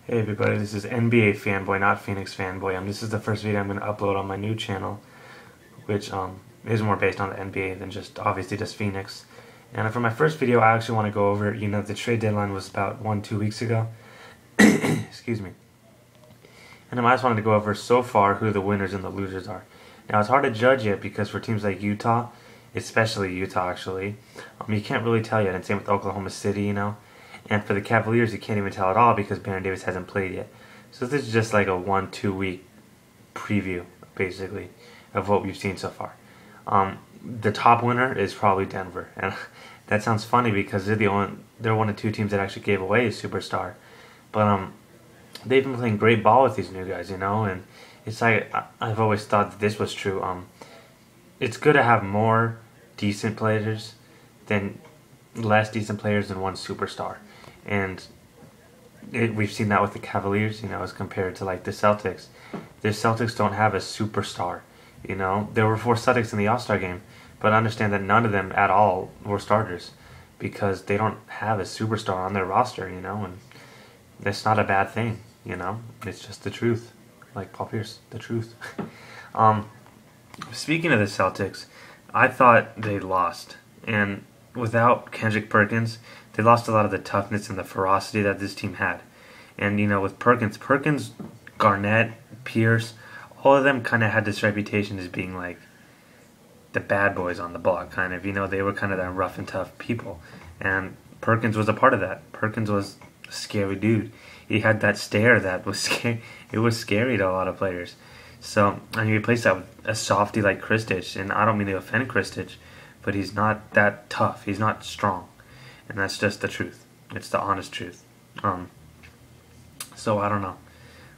Hey everybody, this is NBA Fanboy, not Phoenix Fanboy. This is the first video I'm going to upload on my new channel, which is more based on the NBA than obviously just Phoenix. And for my first video, I actually want to go over, the trade deadline was about 2 weeks ago. Excuse me. And I just wanted to go over so far who the winners and the losers are. Now it's hard to judge yet because for teams like Utah, especially Utah actually, you can't really tell yet. And same with Oklahoma City. And for the Cavaliers, you can't even tell at all because Baron Davis hasn't played yet. So this is just like a 1-2 week preview, basically, of what we've seen so far. The top winner is probably Denver, and that sounds funny because they're one of two teams that actually gave away a superstar, but they've been playing great ball with these new guys, and it's like I've always thought that this was true. It's good to have more decent players than less decent players than one superstar. And we've seen that with the Cavaliers, as compared to like the Celtics. The Celtics don't have a superstar, There were 4 Celtics in the All-Star game, but understand that none of them at all were starters because they don't have a superstar on their roster, and that's not a bad thing, It's just the truth. Like Paul Pierce, the truth. Speaking of the Celtics, I thought they lost. And without Kendrick Perkins, they lost a lot of the toughness and the ferocity that this team had. And, with Perkins, Garnett, Pierce, all of them kind of had this reputation as being like the bad boys on the block, kind of. They were kind of that rough and tough people. And Perkins was a part of that. Perkins was a scary dude. He had that stare that was scary. It was scary to a lot of players. So, and you replace that with a softy like Kristich. And I don't mean to offend Kristich, but he's not that tough. He's not strong. And that's just the truth. It's the honest truth. So I don't know.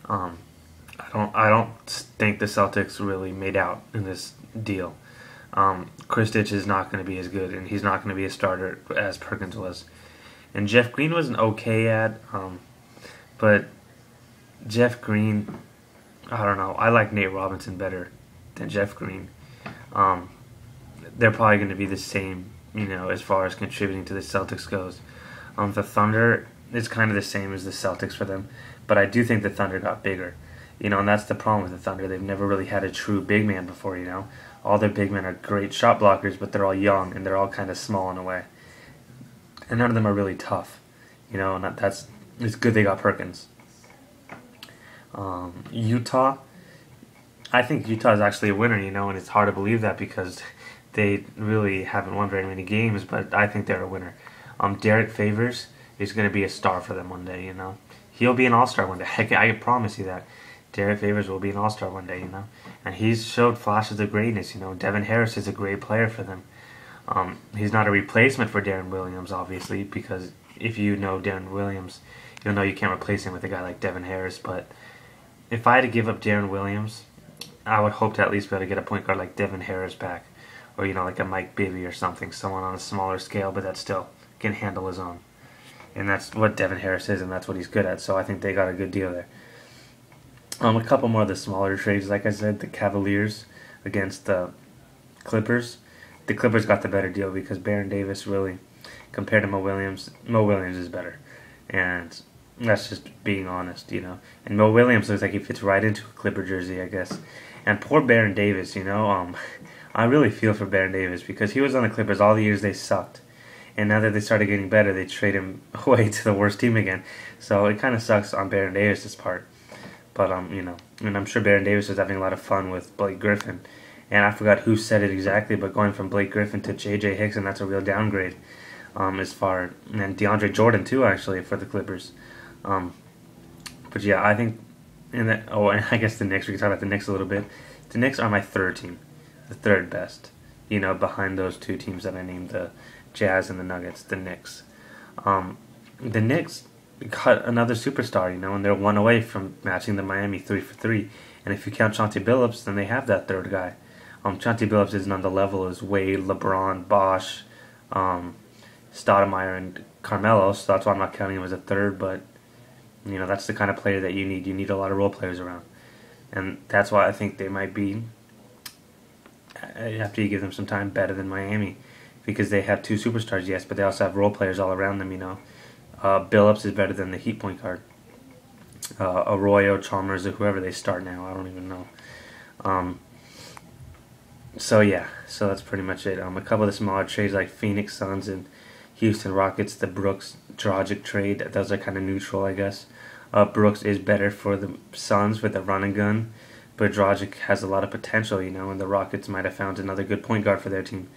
I don't think the Celtics really made out in this deal. Kristich is not going to be as good, and he's not going to be a starter as Perkins was. And Jeff Green was an okay ad, but Jeff Green, I don't know. I like Nate Robinson better than Jeff Green. They're probably going to be the same, as far as contributing to the Celtics goes. The Thunder is kind of the same as the Celtics for them, but I do think the Thunder got bigger. And that's the problem with the Thunder. They've never really had a true big man before, All their big men are great shot blockers, but they're all young, and they're all kind of small in a way. And none of them are really tough, and it's good they got Perkins. Utah, I think Utah is actually a winner, and it's hard to believe that because they really haven't won very many games, but I think they're a winner. Derek Favors is going to be a star for them one day, He'll be an all-star one day. I can promise you that. Derek Favors will be an all-star one day, And he's showed flashes of greatness, Devin Harris is a great player for them. He's not a replacement for Darren Williams, obviously, because if you know Darren Williams, you'll know you can't replace him with a guy like Devin Harris. But if I had to give up Darren Williams, I would hope to at least be able to get a point guard like Devin Harris back. Or, like a Mike Bibby or something, someone on a smaller scale, but that still can handle his own. And that's what Devin Harris is, and that's what he's good at, so I think they got a good deal there. A couple more of the smaller trades, like I said, the Cavaliers against the Clippers. The Clippers got the better deal because Baron Davis really, compared to Mo Williams is better. And that's just being honest, And Mo Williams looks like he fits right into a Clipper jersey, I guess. And poor Baron Davis, I really feel for Baron Davis because he was on the Clippers all the years they sucked. And now that they started getting better, they trade him away to the worst team again. So it kind of sucks on Baron Davis' part. But, and I'm sure Baron Davis was having a lot of fun with Blake Griffin. And I forgot who said it exactly, but going from Blake Griffin to J.J. Hickson, that's a real downgrade. And DeAndre Jordan, too, actually, for the Clippers. But yeah, I think, and I guess the Knicks, we can talk about the Knicks a little bit. The Knicks are my third team. The third best, behind those 2 teams that I named, the Jazz and the Nuggets, the Knicks. The Knicks cut another superstar, and they're 1 away from matching the Miami 3 for 3. And if you count Chauncey Billups, then they have that third guy. Chauncey Billups isn't on the level as Wade, LeBron, Bosh, Stoudemire, and Carmelo, so that's why I'm not counting him as a third, but, that's the kind of player that you need. You need a lot of role players around. And that's why I think they might be, after you give them some time, better than Miami. Because they have 2 superstars, yes, but they also have role players all around them, Billups is better than the Heat point guard. Arroyo, Chalmers, or whoever they start now. I don't even know. Um, so yeah, so that's pretty much it. A couple of the smaller trades like Phoenix Suns and Houston Rockets, the Brooks Dragic trade, those are kind of neutral, I guess. Brooks is better for the Suns with the run and gun, but Dragic has a lot of potential, and the Rockets might have found another good point guard for their team.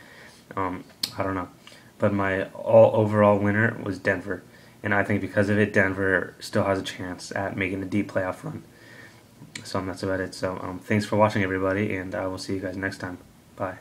I don't know, but my all overall winner was Denver, and I think because of it, Denver still has a chance at making a deep playoff run. So that's about it. So thanks for watching, everybody, and I will see you guys next time. Bye.